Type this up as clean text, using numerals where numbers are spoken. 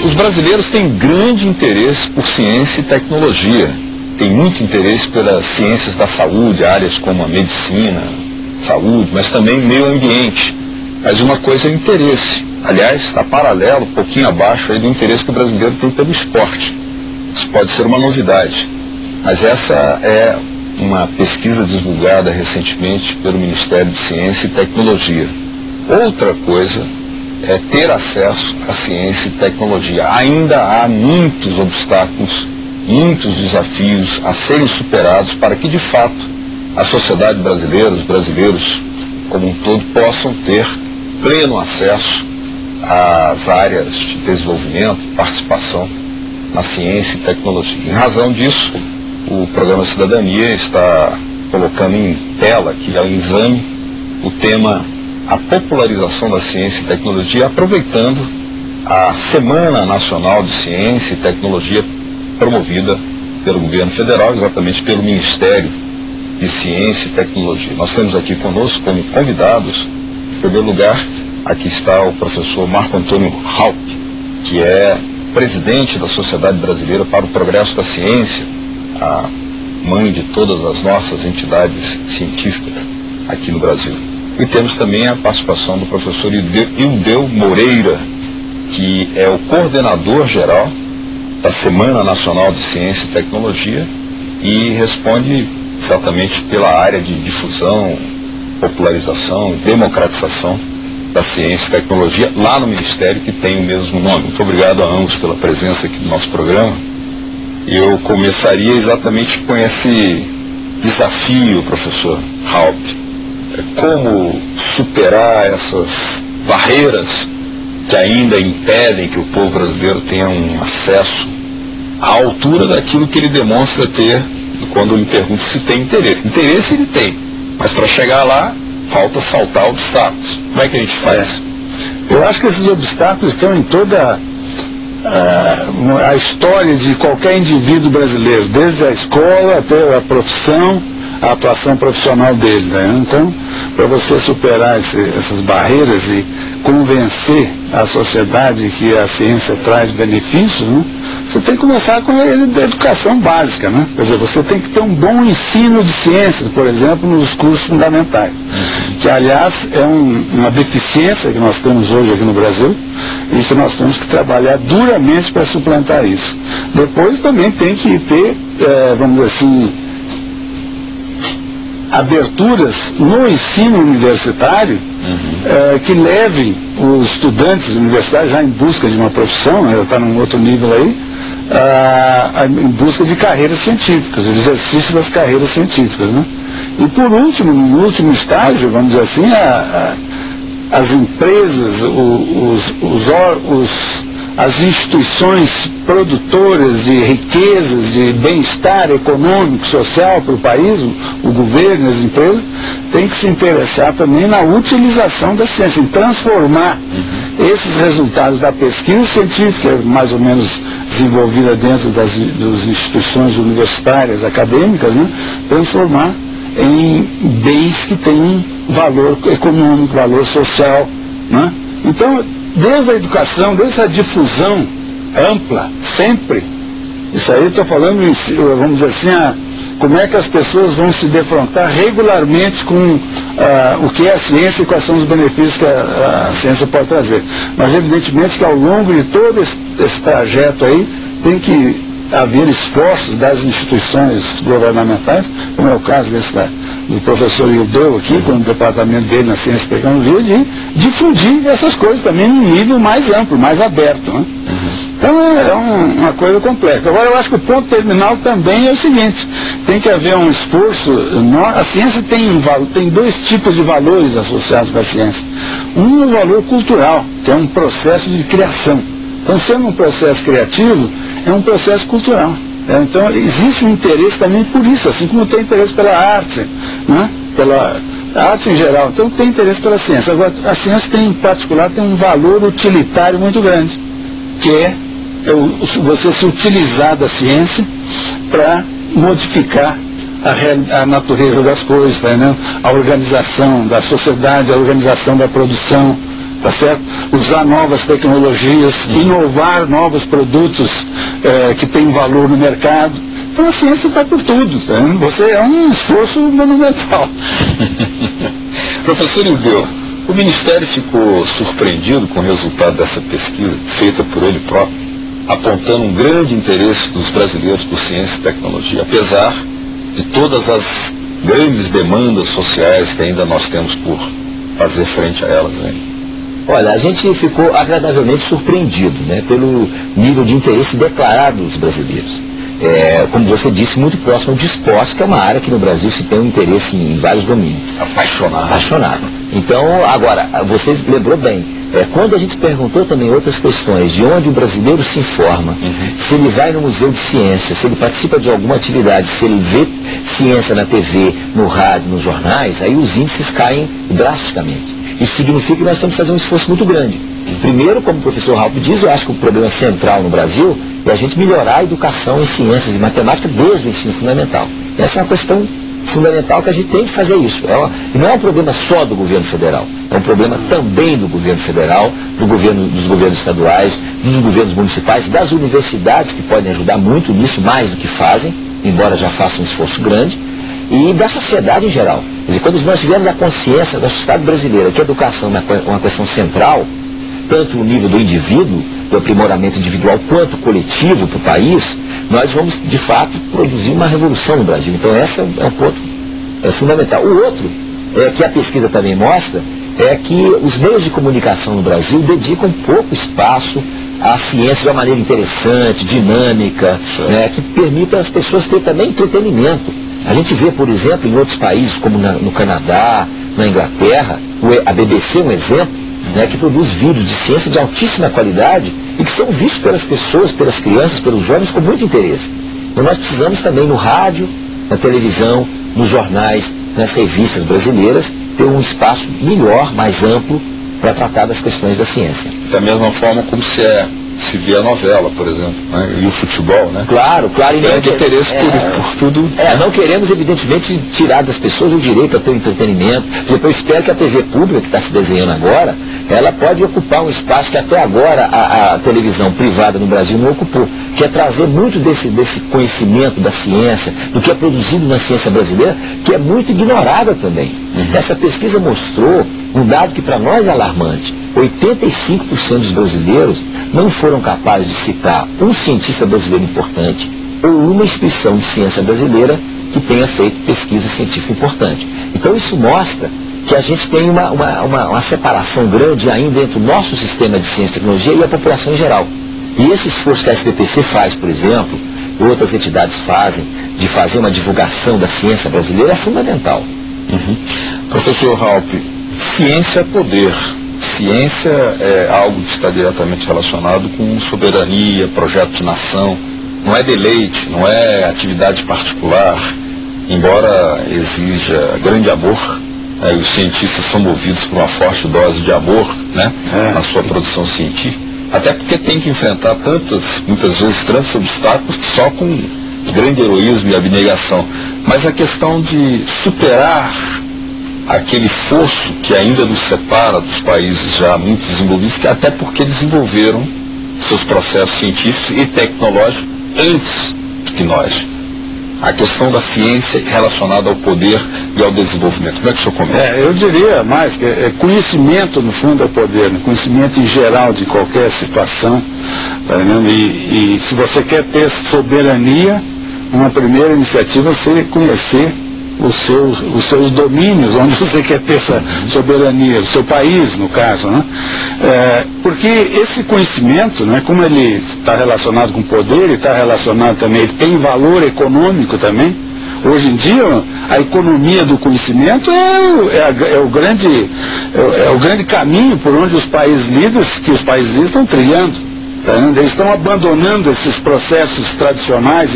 Os brasileiros têm grande interesse por ciência e tecnologia. Tem muito interesse pelas ciências da saúde, áreas como a medicina, saúde, mas também meio ambiente. Mas uma coisa é o interesse. Aliás, está paralelo, um pouquinho abaixo aí do interesse que o brasileiro tem pelo esporte. Isso pode ser uma novidade. Mas essa é uma pesquisa divulgada recentemente pelo Ministério de Ciência e Tecnologia. Outra coisa é ter acesso à ciência e tecnologia. Ainda há muitos obstáculos, muitos desafios a serem superados para que, de fato, a sociedade brasileira, os brasileiros como um todo, possam ter pleno acesso às áreas de desenvolvimento, participação na ciência e tecnologia. Em razão disso, o Programa Cidadania está colocando em tela aqui, ao exame, o tema a popularização da ciência e tecnologia, aproveitando a Semana Nacional de Ciência e Tecnologia promovida pelo governo federal, exatamente pelo Ministério de Ciência e Tecnologia. Nós temos aqui conosco como convidados, em primeiro lugar, aqui está o professor Marco Antônio Haupt, que é presidente da Sociedade Brasileira para o Progresso da Ciência, a mãe de todas as nossas entidades científicas aqui no Brasil. E temos também a participação do professor Ildeu Moreira, que é o coordenador geral da Semana Nacional de Ciência e Tecnologia e responde exatamente pela área de difusão, popularização e democratização da ciência e tecnologia lá no Ministério, que tem o mesmo nome. Muito obrigado a ambos pela presença aqui no nosso programa. Eu começaria exatamente com esse desafio, professor Haupt. Como superar essas barreiras que ainda impedem que o povo brasileiro tenha um acesso à altura daquilo que ele demonstra ter quando eu lhe pergunto se tem interesse. Interesse ele tem, mas para chegar lá falta saltar obstáculos. Como é que a gente faz? Eu acho que esses obstáculos estão em toda a história de qualquer indivíduo brasileiro, desde a escola até a profissão, a atuação profissional dele, né? Então, para você superar essas barreiras e convencer a sociedade que a ciência traz benefícios, né? Você tem que começar com a educação básica, né? Quer dizer, você tem que ter um bom ensino de ciências, por exemplo, nos cursos fundamentais, que aliás é uma deficiência que nós temos hoje aqui no Brasil e que nós temos que trabalhar duramente para suplantar isso. Depois também tem que ter, vamos dizer assim, aberturas no ensino universitário que levem os estudantes universitários já em busca de uma profissão, né, já está num outro nível aí, em busca de carreiras científicas, o exercício das carreiras científicas, né? E por último, no último estágio, vamos dizer assim, as empresas, as instituições produtoras de riquezas, de bem-estar econômico, social para o país, o governo, as empresas, têm que se interessar também na utilização da ciência, em transformar esses resultados da pesquisa científica, mais ou menos desenvolvida dentro das instituições universitárias, acadêmicas, né, transformar em bens que tenham valor econômico, valor social, né? Então, desde a educação, desde a difusão ampla, sempre, isso aí eu estou falando, vamos dizer assim, como é que as pessoas vão se defrontar regularmente com o que é a ciência e quais são os benefícios que a ciência pode trazer. Mas evidentemente que ao longo de todo esse trajeto aí, tem que haver esforços das instituições governamentais, como é o caso do professor Ildeu aqui, com o departamento dele na ciência e tecnologia, de difundir essas coisas também num nível mais amplo, mais aberto, né? Então é uma coisa complexa. Agora eu acho que o ponto terminal também é o seguinte, tem que haver um esforço, a ciência tem dois tipos de valores associados com a ciência. Um é o valor cultural, que é um processo de criação. Então, sendo um processo criativo, é um processo cultural. Então, existe um interesse também por isso, assim como tem interesse pela arte, né? Pela arte em geral. Então, tem interesse pela ciência. Agora, a ciência, em particular, tem um valor utilitário muito grande, que é você se utilizar da ciência para modificar a natureza das coisas, tá, né? A organização da sociedade, a organização da produção, tá certo? Usar novas tecnologias, inovar novos produtos que têm valor no mercado. Então a ciência está por tudo, tá? Você é um esforço monumental. Professor Ildeu, o Ministério ficou surpreendido com o resultado dessa pesquisa feita por ele próprio, apontando um grande interesse dos brasileiros por ciência e tecnologia, apesar de todas as grandes demandas sociais que ainda nós temos por fazer frente a elas, né? Olha, a gente ficou agradavelmente surpreendido, né, pelo nível de interesse declarado dos brasileiros. Como você disse, muito próximo ao esporte, que é uma área que no Brasil se tem um interesse em vários domínios. Apaixonado. Então, agora, você lembrou bem, quando a gente perguntou também outras questões, de onde o brasileiro se informa, se ele vai no museu de ciência, se ele participa de alguma atividade, se ele vê ciência na TV, no rádio, nos jornais, aí os índices caem drasticamente. Isso significa que nós temos que fazer um esforço muito grande. Primeiro, como o professor Ralph diz, eu acho que o problema central no Brasil é a gente melhorar a educação em ciências e matemática desde o ensino fundamental. Essa é uma questão fundamental que a gente tem que fazer isso. E não é um problema só do governo federal, é um problema também do governo federal, dos governos estaduais, dos governos municipais, das universidades, que podem ajudar muito nisso, mais do que fazem, embora já façam um esforço grande, e da sociedade em geral. Quer dizer, quando nós tivermos a consciência da sociedade brasileira que a educação é uma questão central, tanto no nível do indivíduo, do aprimoramento individual, quanto coletivo para o país, nós vamos, de fato, produzir uma revolução no Brasil. Então, esse é um ponto fundamental. O outro, que a pesquisa também mostra, é que os meios de comunicação no Brasil dedicam pouco espaço à ciência de uma maneira interessante, dinâmica, que permita às pessoas ter também entretenimento. A gente vê, por exemplo, em outros países, como no Canadá, na Inglaterra, a BBC é um exemplo, que produz vídeos de ciência de altíssima qualidade e que são vistos pelas pessoas, pelas crianças, pelos jovens com muito interesse. Então nós precisamos também no rádio, na televisão, nos jornais, nas revistas brasileiras, ter um espaço melhor, mais amplo, para tratar das questões da ciência. Da mesma forma como se vê a novela, por exemplo, né? E o futebol, né? Claro. E tem interesse por tudo. Não queremos, evidentemente, tirar das pessoas o direito a ter um entretenimento. Eu espero que a TV pública, que está se desenhando agora, ela pode ocupar um espaço que até agora a televisão privada no Brasil não ocupou, que é trazer muito desse conhecimento da ciência, do que é produzido na ciência brasileira, que é muito ignorada também. Essa pesquisa mostrou um dado que para nós é alarmante. 85% dos brasileiros não foram capazes de citar um cientista brasileiro importante ou uma instituição de ciência brasileira que tenha feito pesquisa científica importante. Então isso mostra que a gente tem uma separação grande ainda entre o nosso sistema de ciência e tecnologia e a população em geral. E esse esforço que a SBPC faz, por exemplo, e outras entidades fazem, de fazer uma divulgação da ciência brasileira, é fundamental. Professor Ralph, ciência é poder. Ciência é algo que está diretamente relacionado com soberania, projeto de nação. Não é deleite, não é atividade particular, embora exija grande amor. Os cientistas são movidos por uma forte dose de amor, né, na sua produção científica. Até porque tem que enfrentar muitas vezes tantos obstáculos só com grande heroísmo e abnegação. Mas a questão de superar aquele fosso que ainda nos separa dos países já muito desenvolvidos, até porque desenvolveram seus processos científicos e tecnológicos antes que nós. A questão da ciência relacionada ao poder e ao desenvolvimento. Como é que o senhor comenta? Eu diria mais que conhecimento, no fundo, é poder, né? Conhecimento em geral de qualquer situação. Tá vendo? E se você quer ter soberania, uma primeira iniciativa é você conhecer os seus domínios, onde você quer ter essa soberania, o seu país, no caso, né? Porque esse conhecimento, né, como ele está relacionado com poder, ele está relacionado também, ele tem valor econômico também. Hoje em dia, a economia do conhecimento é o grande caminho por onde os países líderes estão trilhando. Tá? Eles estão abandonando esses processos tradicionais